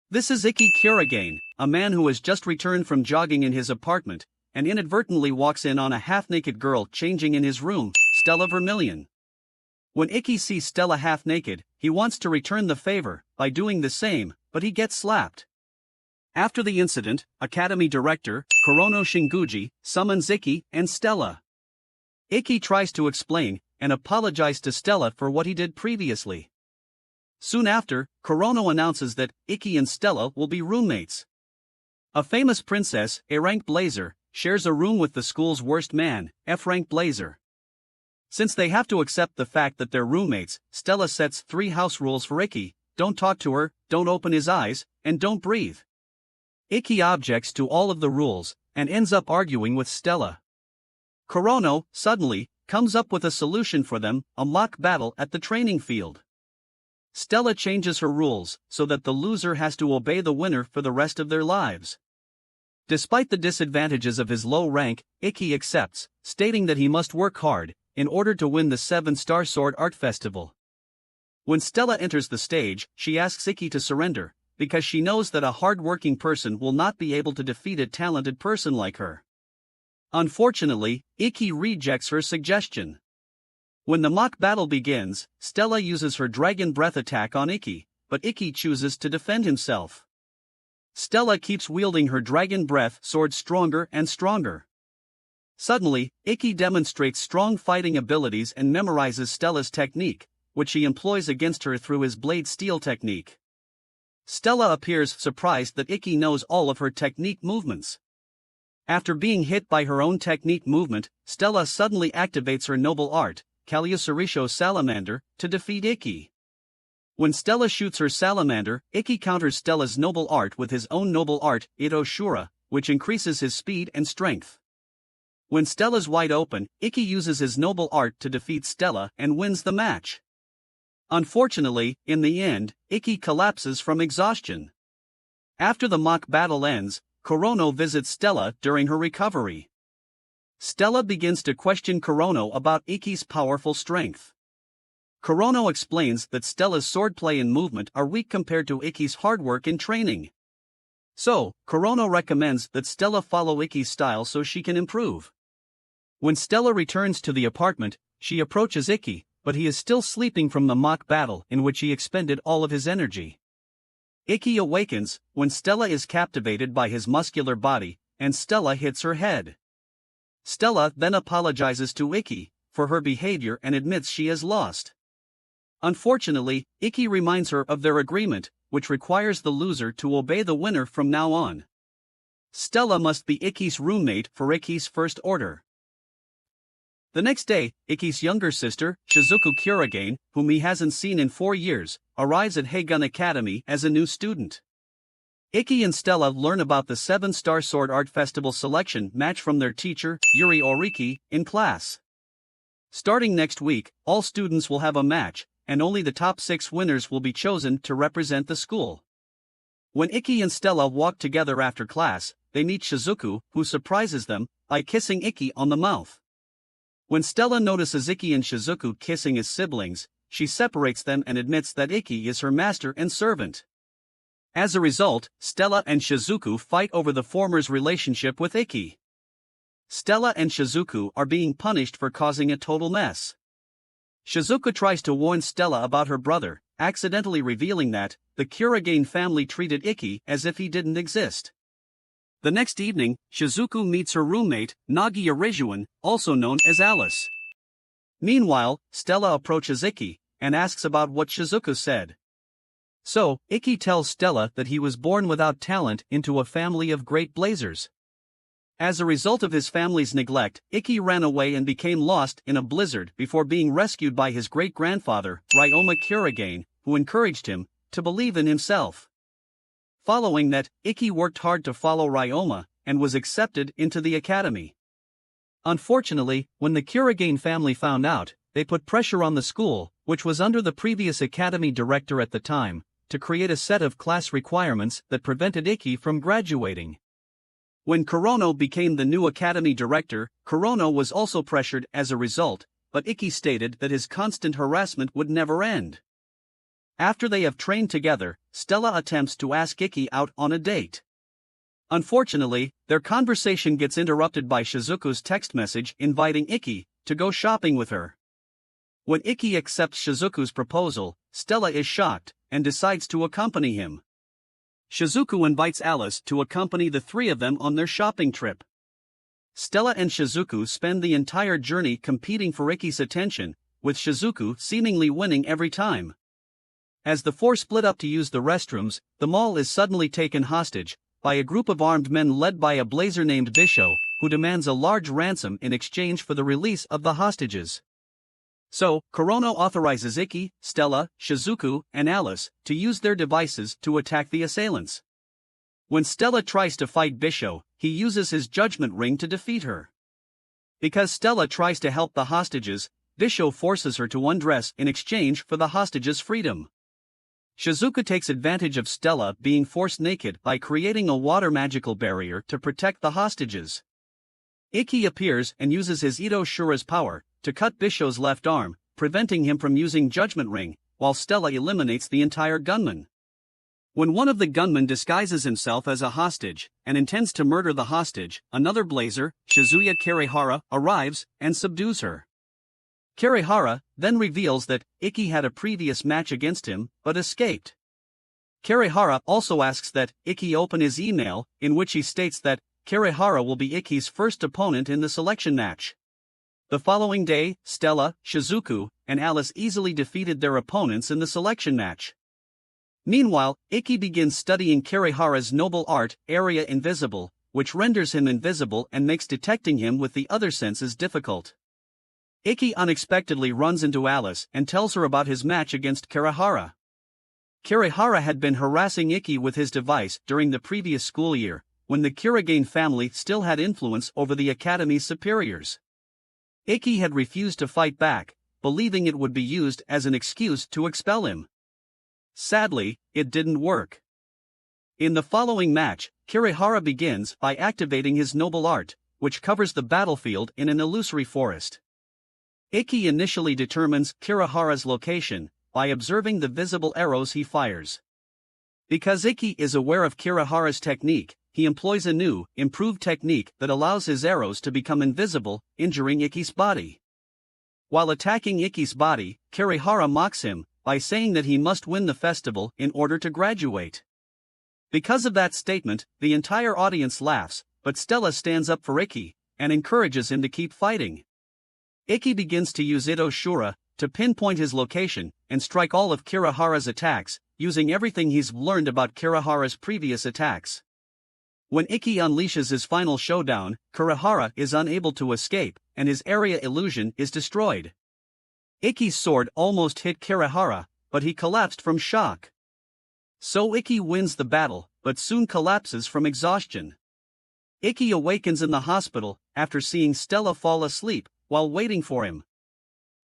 This is Ikki Kurogane, a man who has just returned from jogging in his apartment, and inadvertently walks in on a half-naked girl changing in his room, Stella Vermillion. When Ikki sees Stella half-naked, he wants to return the favor by doing the same, but he gets slapped. After the incident, Academy Director, Kurono Shinguji, summons Ikki and Stella. Ikki tries to explain and apologize to Stella for what he did previously. Soon after, Kurono announces that Ikki and Stella will be roommates. A famous princess, A-rank Blazer, shares a room with the school's worst man, F-rank Blazer. Since they have to accept the fact that they're roommates, Stella sets 3 house rules for Ikki: don't talk to her, don't open his eyes, and don't breathe. Ikki objects to all of the rules, and ends up arguing with Stella. Kurono, suddenly, comes up with a solution for them: a mock battle at the training field. Stella changes her rules so that the loser has to obey the winner for the rest of their lives. Despite the disadvantages of his low rank, Ikki accepts, stating that he must work hard in order to win the 7-Star Sword Art Festival. When Stella enters the stage, she asks Ikki to surrender, because she knows that a hard-working person will not be able to defeat a talented person like her. Unfortunately, Ikki rejects her suggestion. When the mock battle begins, Stella uses her Dragon Breath attack on Ikki, but Ikki chooses to defend himself. Stella keeps wielding her Dragon Breath sword stronger and stronger. Suddenly, Ikki demonstrates strong fighting abilities and memorizes Stella's technique, which he employs against her through his Blade Steel technique. Stella appears surprised that Ikki knows all of her technique movements. After being hit by her own technique movement, Stella suddenly activates her noble art, Cagliostro Salamander, to defeat Ikki. When Stella shoots her salamander, Ikki counters Stella's noble art with his own noble art, Ito Shura, which increases his speed and strength. When Stella's wide open, Ikki uses his noble art to defeat Stella and wins the match. Unfortunately, in the end, Ikki collapses from exhaustion. After the mock battle ends, Kurono visits Stella during her recovery. Stella begins to question Kurono about Ikki's powerful strength. Kurono explains that Stella's swordplay and movement are weak compared to Ikki's hard work and training. So, Kurono recommends that Stella follow Ikki's style so she can improve. When Stella returns to the apartment, she approaches Ikki, but he is still sleeping from the mock battle in which he expended all of his energy. Ikki awakens when Stella is captivated by his muscular body, and Stella hits her head. Stella then apologizes to Ikki for her behavior and admits she has lost. Unfortunately, Ikki reminds her of their agreement, which requires the loser to obey the winner from now on. Stella must be Ikki's roommate for Ikki's first order. The next day, Ikki's younger sister, Shizuku Kurogane, whom he hasn't seen in 4 years, arrives at Heigun Academy as a new student. Ikki and Stella learn about the 7-Star Sword Art Festival selection match from their teacher, Yuri Oriki, in class. Starting next week, all students will have a match, and only the top 6 winners will be chosen to represent the school. When Ikki and Stella walk together after class, they meet Shizuku, who surprises them by kissing Ikki on the mouth. When Stella notices Ikki and Shizuku kissing as siblings, she separates them and admits that Ikki is her master and servant. As a result, Stella and Shizuku fight over the former's relationship with Ikki. Stella and Shizuku are being punished for causing a total mess. Shizuku tries to warn Stella about her brother, accidentally revealing that the Kurogane family treated Ikki as if he didn't exist. The next evening, Shizuku meets her roommate, Nagi Irijuan, also known as Alice. Meanwhile, Stella approaches Ikki and asks about what Shizuku said. So, Ikki tells Stella that he was born without talent into a family of great blazers. As a result of his family's neglect, Ikki ran away and became lost in a blizzard before being rescued by his great-grandfather, Ryoma Kurogane, who encouraged him to believe in himself. Following that, Ikki worked hard to follow Ryoma and was accepted into the academy. Unfortunately, when the Kurogane family found out, they put pressure on the school, which was under the previous academy director at the time, to create a set of class requirements that prevented Ikki from graduating. When Kurono became the new academy director, Kurono was also pressured as a result, but Ikki stated that his constant harassment would never end. After they have trained together, Stella attempts to ask Ikki out on a date. Unfortunately, their conversation gets interrupted by Shizuku's text message inviting Ikki to go shopping with her. When Ikki accepts Shizuku's proposal, Stella is shocked and decides to accompany him. Shizuku invites Alice to accompany the three of them on their shopping trip. Stella and Shizuku spend the entire journey competing for Ikki's attention, with Shizuku seemingly winning every time. As the four split up to use the restrooms, the mall is suddenly taken hostage by a group of armed men led by a blazer named Bisho, who demands a large ransom in exchange for the release of the hostages. So, Kurono authorizes Ikki, Stella, Shizuku, and Alice to use their devices to attack the assailants. When Stella tries to fight Bisho, he uses his judgment ring to defeat her. Because Stella tries to help the hostages, Bisho forces her to undress in exchange for the hostages' freedom. Shizuku takes advantage of Stella being forced naked by creating a water magical barrier to protect the hostages. Ikki appears and uses his Ito Shura's power to cut Bisho's left arm, preventing him from using Judgment Ring, while Stella eliminates the entire gunman. When one of the gunmen disguises himself as a hostage and intends to murder the hostage, another blazer, Shizuya Kirihara, arrives and subdues her. Kirihara then reveals that Ikki had a previous match against him but escaped. Kirihara also asks that Ikki open his email, in which he states that Kirihara will be Ikki's first opponent in the selection match. The following day, Stella, Shizuku, and Alice easily defeated their opponents in the selection match. Meanwhile, Ikki begins studying Kirihara's noble art, Area Invisible, which renders him invisible and makes detecting him with the other senses difficult. Ikki unexpectedly runs into Alice and tells her about his match against Kirihara. Kirihara had been harassing Ikki with his device during the previous school year, when the Kirigane family still had influence over the academy's superiors. Ikki had refused to fight back, believing it would be used as an excuse to expel him. Sadly, it didn't work. In the following match, Kirihara begins by activating his noble art, which covers the battlefield in an illusory forest. Ikki initially determines Kirihara's location by observing the visible arrows he fires. Because Ikki is aware of Kirihara's technique, he employs a new, improved technique that allows his arrows to become invisible, injuring Ikki's body. While attacking Ikki's body, Kirihara mocks him by saying that he must win the festival in order to graduate. Because of that statement, the entire audience laughs, but Stella stands up for Ikki and encourages him to keep fighting. Ikki begins to use Ito Shura to pinpoint his location and strike all of Kirihara's attacks, using everything he's learned about Kirihara's previous attacks. When Ikki unleashes his final showdown, Kirihara is unable to escape, and his area illusion is destroyed. Ikki's sword almost hit Kirihara, but he collapsed from shock. So Ikki wins the battle, but soon collapses from exhaustion. Ikki awakens in the hospital after seeing Stella fall asleep while waiting for him.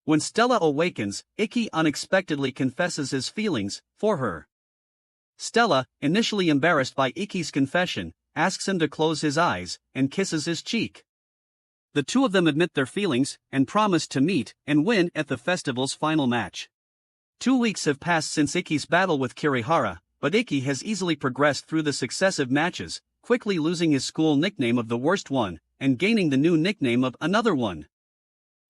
When Stella awakens, Ikki unexpectedly confesses his feelings for her. Stella, initially embarrassed by Ikki's confession, asks him to close his eyes and kisses his cheek. The two of them admit their feelings and promise to meet and win at the festival's final match. 2 weeks have passed since Ikki's battle with Kirihara, but Ikki has easily progressed through the successive matches, quickly losing his school nickname of the worst one and gaining the new nickname of another one.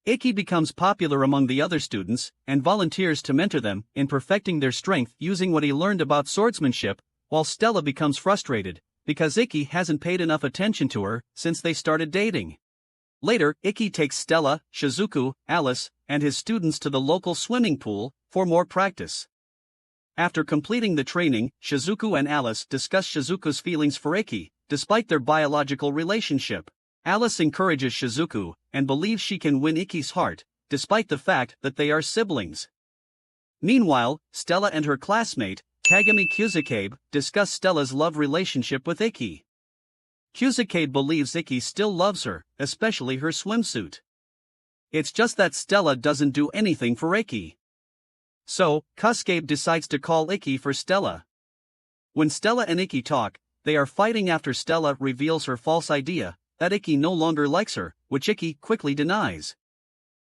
Ikki becomes popular among the other students and volunteers to mentor them in perfecting their strength using what he learned about swordsmanship, while Stella becomes frustrated because Ikki hasn't paid enough attention to her since they started dating. Later, Ikki takes Stella, Shizuku, Alice, and his students to the local swimming pool for more practice. After completing the training, Shizuku and Alice discuss Shizuku's feelings for Ikki, despite their biological relationship. Alice encourages Shizuku and believes she can win Ikki's heart, despite the fact that they are siblings. Meanwhile, Stella and her classmate, Kagami Kusakabe, discuss Stella's love relationship with Ikki. Kusakabe believes Ikki still loves her, especially her swimsuit. It's just that Stella doesn't do anything for Ikki. So, Kusakabe decides to call Ikki for Stella. When Stella and Ikki talk, they are fighting after Stella reveals her false idea that Ikki no longer likes her, which Ikki quickly denies.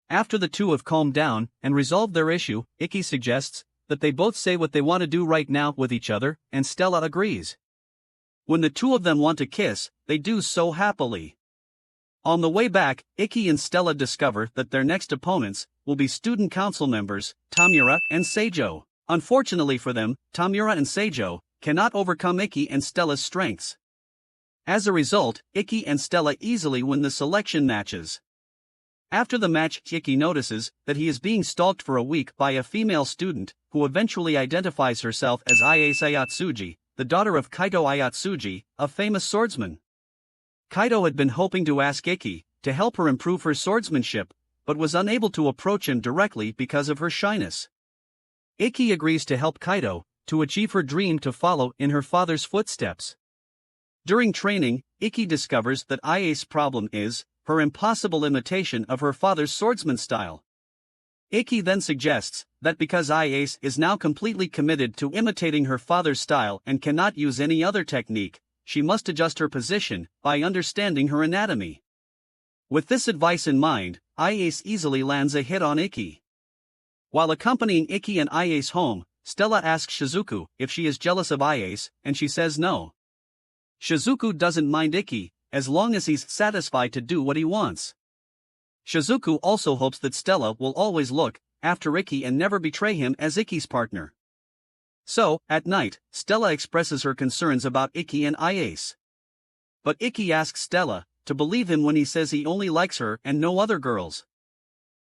After the two have calmed down and resolved their issue, Ikki suggests that they both say what they want to do right now with each other, and Stella agrees. When the two of them want to kiss, they do so happily. On the way back, Ikki and Stella discover that their next opponents will be student council members, Tamura and Seijo. Unfortunately for them, Tamura and Seijo cannot overcome Ikki and Stella's strengths. As a result, Ikki and Stella easily win the selection matches. After the match, Ikki notices that he is being stalked for a week by a female student, who eventually identifies herself as Ayase Ayatsuji, the daughter of Kaito Ayatsuji, a famous swordsman. Kaito had been hoping to ask Ikki to help her improve her swordsmanship, but was unable to approach him directly because of her shyness. Ikki agrees to help Kaito to achieve her dream to follow in her father's footsteps. During training, Ikki discovers that Ayase's problem is her impossible imitation of her father's swordsman style. Ikki then suggests that because Ayase is now completely committed to imitating her father's style and cannot use any other technique, she must adjust her position by understanding her anatomy. With this advice in mind, Ayase easily lands a hit on Ikki. While accompanying Ikki and Ayase home, Stella asks Shizuku if she is jealous of Ayase, and she says no. Shizuku doesn't mind Ikki, as long as he's satisfied to do what he wants. Shizuku also hopes that Stella will always look after Ikki and never betray him as Ikki's partner. So, at night, Stella expresses her concerns about Ikki and Ayase. But Ikki asks Stella to believe him when he says he only likes her and no other girls.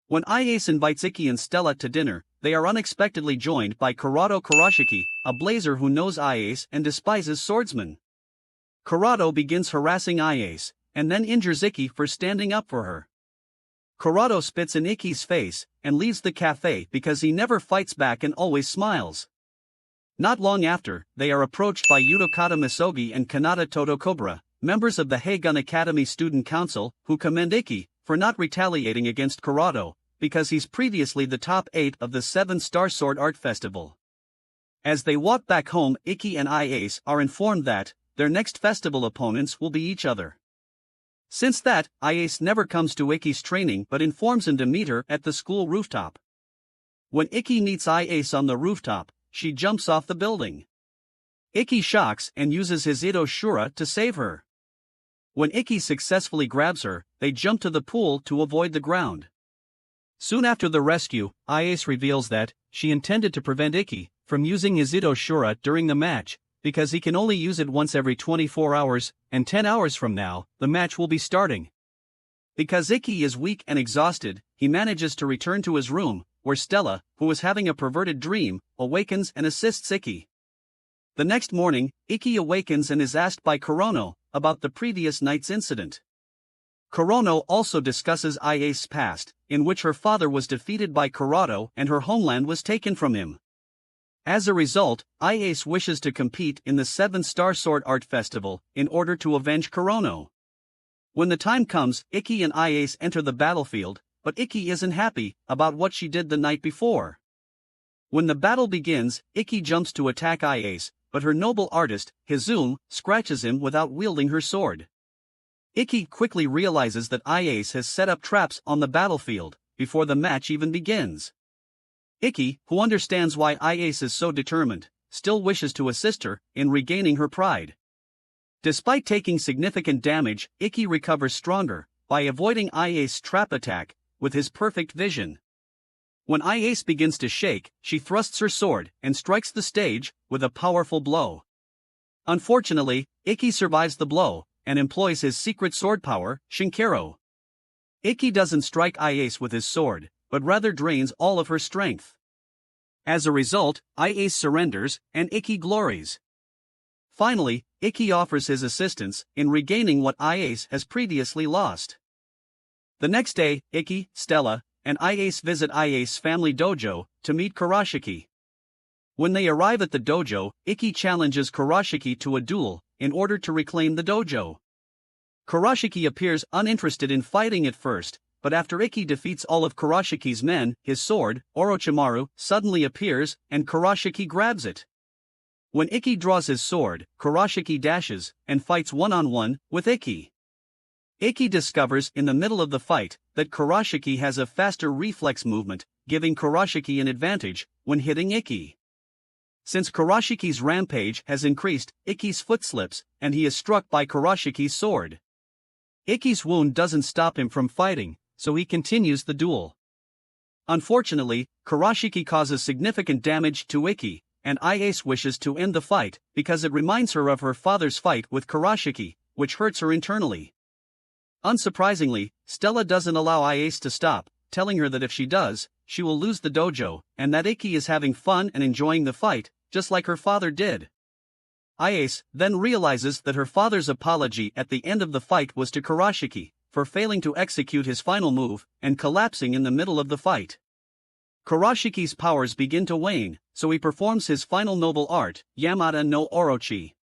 When Ayase invites Ikki and Stella to dinner, they are unexpectedly joined by Kurado Kurashiki, a blazer who knows Ayase and despises swordsmen. Kurado begins harassing Ayase, and then injures Ikki for standing up for her. Kurado spits in Ikki's face and leaves the cafe because he never fights back and always smiles. Not long after, they are approached by Yudokata Misogi and Kanata Totokobra, members of the Heigun Academy Student Council, who commend Ikki for not retaliating against Kurado, because he's previously the top 8 of the 7-Star Sword Art Festival. As they walk back home, Ikki and Ayase are informed that their next festival opponents will be each other. Since that, Ayase never comes to Ikki's training but informs him to meet her at the school rooftop. When Ikki meets Ayase on the rooftop, she jumps off the building. Ikki shocks and uses his Ito Shura to save her. When Ikki successfully grabs her, they jump to the pool to avoid the ground. Soon after the rescue, Ayase reveals that she intended to prevent Ikki from using his Ito Shura during the match, because he can only use it once every 24 hours, and 10 hours from now, the match will be starting. Because Ikki is weak and exhausted, he manages to return to his room, where Stella, who is having a perverted dream, awakens and assists Ikki. The next morning, Ikki awakens and is asked by Kurono about the previous night's incident. Kurono also discusses Ayase's past, in which her father was defeated by Kurado and her homeland was taken from him. As a result, Ayase wishes to compete in the 7-Star Sword Art Festival in order to avenge Kurono. When the time comes, Ikki and Ayase enter the battlefield, but Ikki isn't happy about what she did the night before. When the battle begins, Ikki jumps to attack Ayase, but her noble artist, Hizume, scratches him without wielding her sword. Ikki quickly realizes that Ayase has set up traps on the battlefield before the match even begins. Ikki, who understands why Ayase is so determined, still wishes to assist her in regaining her pride. Despite taking significant damage, Ikki recovers stronger by avoiding Ayase's trap attack with his perfect vision. When Ayase begins to shake, she thrusts her sword and strikes the stage with a powerful blow. Unfortunately, Ikki survives the blow and employs his secret sword power, Shinkero. Ikki doesn't strike Ayase with his sword, but rather drains all of her strength. As a result, Ayase surrenders, and Ikki glories. Finally, Ikki offers his assistance in regaining what Ayase has previously lost. The next day, Ikki, Stella, and Ayase visit Ayase's family dojo to meet Kurashiki. When they arrive at the dojo, Ikki challenges Kurashiki to a duel in order to reclaim the dojo. Kurashiki appears uninterested in fighting at first, but after Ikki defeats all of Kurashiki's men, his sword, Orochimaru, suddenly appears and Kurashiki grabs it. When Ikki draws his sword, Kurashiki dashes and fights one-on-one with Ikki. Ikki discovers in the middle of the fight that Kurashiki has a faster reflex movement, giving Kurashiki an advantage when hitting Ikki. Since Kuroshiki's rampage has increased, Ikki's foot slips, and he is struck by Kuroshiki's sword. Ikki's wound doesn't stop him from fighting, so he continues the duel. Unfortunately, Kuroshiki causes significant damage to Ikki, and Ayase wishes to end the fight because it reminds her of her father's fight with Kuroshiki, which hurts her internally. Unsurprisingly, Stella doesn't allow Ayase to stop, telling her that if she does, she will lose the dojo, and that Ikki is having fun and enjoying the fight, just like her father did. Ayase then realizes that her father's apology at the end of the fight was to Kuroshiki, for failing to execute his final move and collapsing in the middle of the fight. Kuroshiki's powers begin to wane, so he performs his final noble art, Yamata no Orochi.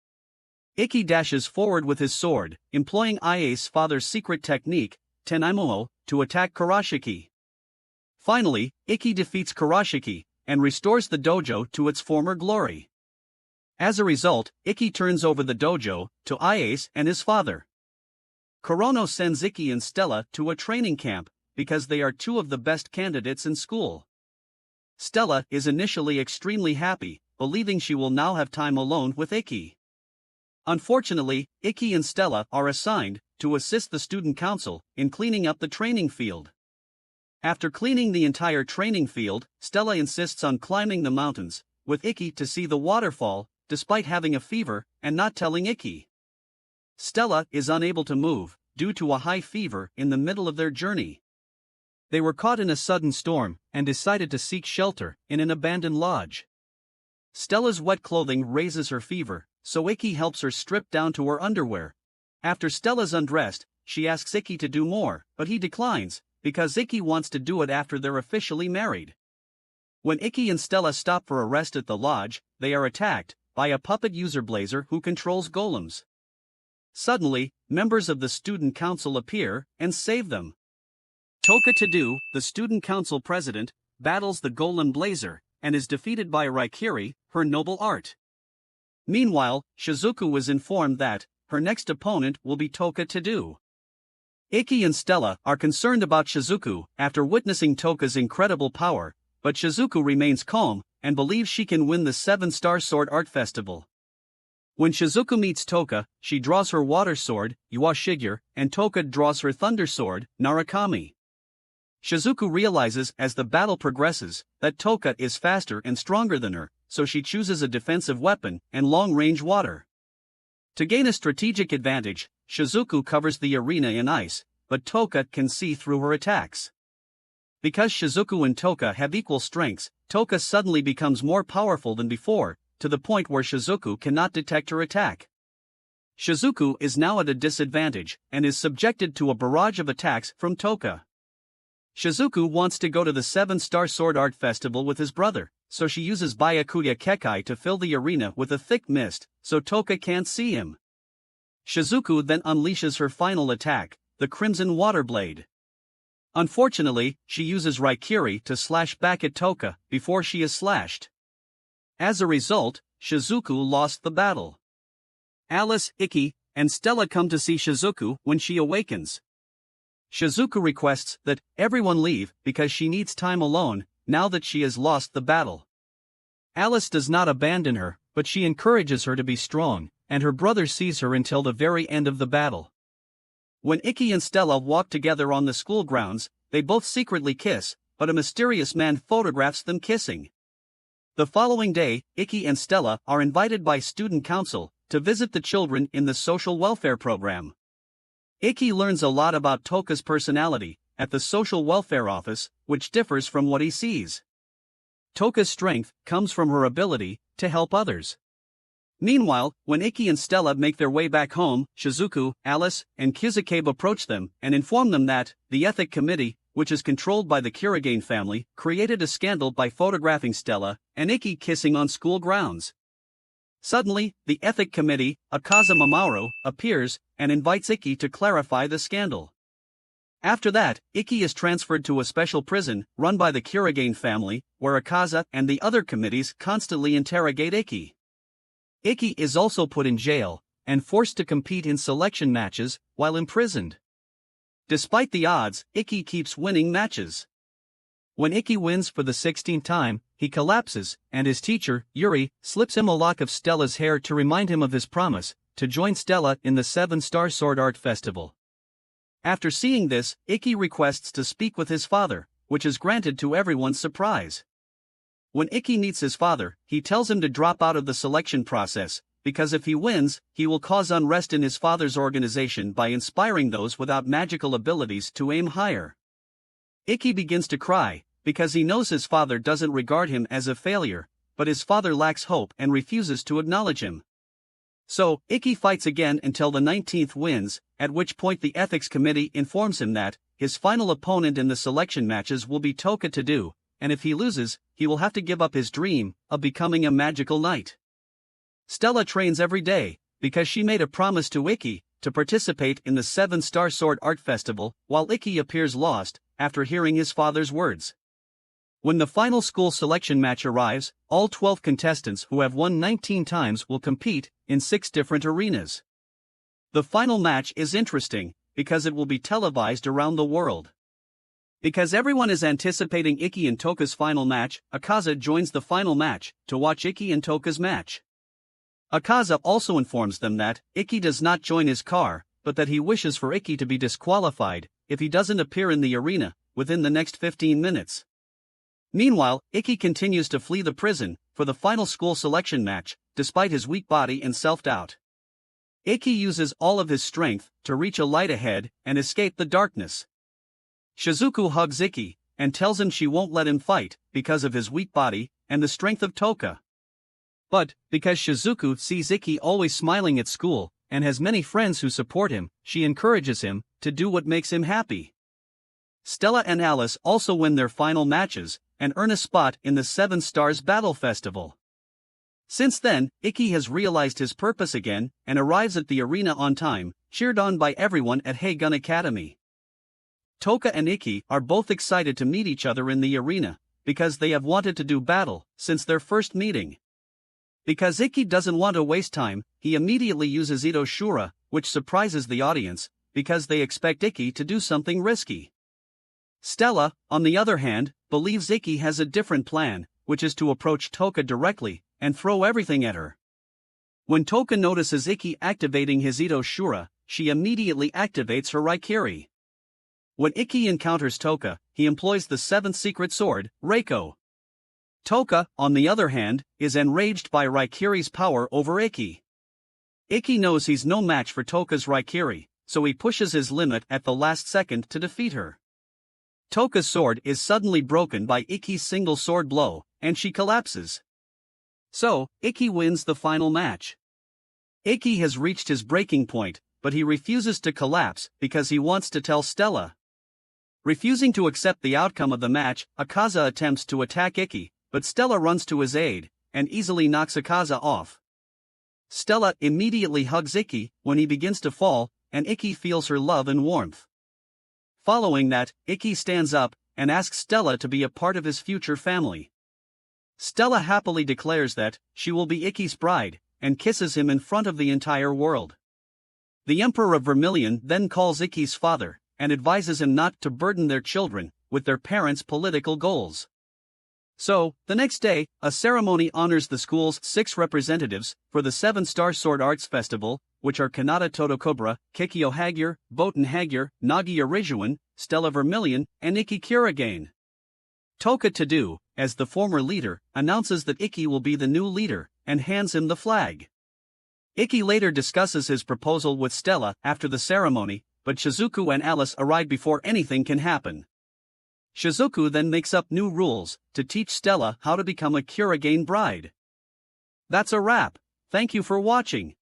Ikki dashes forward with his sword, employing Ayase's father's secret technique, Tenaimuo, to attack Kuroshiki. Finally, Ikki defeats Kuroshiki, and restores the dojo to its former glory. As a result, Ikki turns over the dojo to Ayase and his father. Kurono sends Ikki and Stella to a training camp, because they are two of the best candidates in school. Stella is initially extremely happy, believing she will now have time alone with Ikki. Unfortunately, Ikki and Stella are assigned to assist the student council in cleaning up the training field. After cleaning the entire training field, Stella insists on climbing the mountains, with Ikki to see the waterfall, despite having a fever and not telling Ikki. Stella is unable to move, due to a high fever in the middle of their journey. They were caught in a sudden storm and decided to seek shelter in an abandoned lodge. Stella's wet clothing raises her fever, so Ikki helps her strip down to her underwear. After Stella's undressed, she asks Ikki to do more, but he declines, because Ikki wants to do it after they're officially married. When Ikki and Stella stop for a rest at the lodge, they are attacked by a puppet user Blazer who controls golems. Suddenly, members of the student council appear and save them. Toka Tadu, the student council president, battles the golem Blazer, and is defeated by Raikiri, her noble art. Meanwhile, Shizuku is informed that her next opponent will be Toka Tadu. Ikki and Stella are concerned about Shizuku after witnessing Toka's incredible power, but Shizuku remains calm and believes she can win the 7-Star Sword Art Festival. When Shizuku meets Toka, she draws her water sword, Yuashigure, and Toka draws her thunder sword, Narukami. Shizuku realizes as the battle progresses that Toka is faster and stronger than her, so she chooses a defensive weapon and long-range water. To gain a strategic advantage, Shizuku covers the arena in ice, but Toka can see through her attacks. Because Shizuku and Toka have equal strengths, Toka suddenly becomes more powerful than before, to the point where Shizuku cannot detect her attack. Shizuku is now at a disadvantage and is subjected to a barrage of attacks from Toka. Shizuku wants to go to the 7-Star Sword Art Festival with his brother, so she uses Byakuya Kekai to fill the arena with a thick mist, so Toka can't see him. Shizuku then unleashes her final attack, the Crimson Water Blade. Unfortunately, she uses Raikiri to slash back at Toka before she is slashed. As a result, Shizuku lost the battle. Alice, Ikki, and Stella come to see Shizuku when she awakens. Shizuku requests that everyone leave because she needs time alone now that she has lost the battle. Alice does not abandon her, but she encourages her to be strong, and her brother sees her until the very end of the battle. When Ikki and Stella walk together on the school grounds, they both secretly kiss, but a mysterious man photographs them kissing. The following day, Ikki and Stella are invited by student council to visit the children in the social welfare program. Ikki learns a lot about Toka's personality at the social welfare office, which differs from what he sees. Toka's strength comes from her ability to help others. Meanwhile, when Ikki and Stella make their way back home, Shizuku, Alice, and Kizukebe approach them and inform them that the Ethic Committee, which is controlled by the Kirigane family, created a scandal by photographing Stella and Ikki kissing on school grounds. Suddenly, the Ethic Committee, Akaza Mamoru, appears and invites Ikki to clarify the scandal. After that, Ikki is transferred to a special prison run by the Kirigane family, where Akaza and the other committees constantly interrogate Ikki. Ikki is also put in jail and forced to compete in selection matches while imprisoned. Despite the odds, Ikki keeps winning matches. When Ikki wins for the 16th time, he collapses, and his teacher, Yuri, slips him a lock of Stella's hair to remind him of his promise to join Stella in the 7-Star Sword Art Festival. After seeing this, Ikki requests to speak with his father, which is granted to everyone's surprise. When Ikki meets his father, he tells him to drop out of the selection process, because if he wins, he will cause unrest in his father's organization by inspiring those without magical abilities to aim higher. Ikki begins to cry, because he knows his father doesn't regard him as a failure, but his father lacks hope and refuses to acknowledge him. So, Ikki fights again until the 19th wins, at which point the ethics committee informs him that his final opponent in the selection matches will be Toka Tadu, and if he loses, he will have to give up his dream of becoming a magical knight. Stella trains every day, because she made a promise to Ikki to participate in the 7-Star Sword Art Festival, while Ikki appears lost after hearing his father's words. When the final school selection match arrives, all 12 contestants who have won 19 times will compete in 6 different arenas. The final match is interesting, because it will be televised around the world. Because everyone is anticipating Ikki and Toka's final match, Akaza joins the final match to watch Ikki and Toka's match. Akaza also informs them that Ikki does not join his car, but that he wishes for Ikki to be disqualified if he doesn't appear in the arena within the next 15 minutes. Meanwhile, Ikki continues to flee the prison for the final school selection match, despite his weak body and self-doubt. Ikki uses all of his strength to reach a light ahead and escape the darkness. Shizuku hugs Ikki and tells him she won't let him fight because of his weak body and the strength of Toka. But, because Shizuku sees Ikki always smiling at school and has many friends who support him, she encourages him to do what makes him happy. Stella and Alice also win their final matches and earn a spot in the 7 Stars Battle Festival. Since then, Ikki has realized his purpose again and arrives at the arena on time, cheered on by everyone at Heigun Academy. Toka and Ikki are both excited to meet each other in the arena, because they have wanted to do battle since their first meeting. Because Ikki doesn't want to waste time, he immediately uses Ito Shura, which surprises the audience, because they expect Ikki to do something risky. Stella, on the other hand, believes Ikki has a different plan, which is to approach Toka directly and throw everything at her. When Toka notices Ikki activating his Ito Shura, she immediately activates her Raikiri. When Ikki encounters Toka, he employs the 7th secret sword, Reiko. Toka, on the other hand, is enraged by Raikiri's power over Ikki. Ikki knows he's no match for Toka's Raikiri, so he pushes his limit at the last second to defeat her. Toka's sword is suddenly broken by Ikki's single sword blow, and she collapses. So, Ikki wins the final match. Ikki has reached his breaking point, but he refuses to collapse because he wants to tell Stella. Refusing to accept the outcome of the match, Akaza attempts to attack Ikki, but Stella runs to his aid and easily knocks Akaza off. Stella immediately hugs Ikki when he begins to fall, and Ikki feels her love and warmth. Following that, Ikki stands up and asks Stella to be a part of his future family. Stella happily declares that she will be Ikki's bride and kisses him in front of the entire world. The Emperor of Vermilion then calls Ikki's father and advises him not to burden their children with their parents' political goals. So, the next day, a ceremony honors the school's 6 representatives for the 7-Star Sword Arts Festival, which are Kanata Totokobra, Kikyo Hagyur, Boten Hagyur, Nagia Rijuan, Stella Vermilion, and Ikki Kuragain. Toka Tadu, as the former leader, announces that Ikki will be the new leader, and hands him the flag. Ikki later discusses his proposal with Stella after the ceremony, but Shizuku and Alice arrive before anything can happen. Shizuku then makes up new rules to teach Stella how to become a Kuragain bride. That's a wrap. Thank you for watching.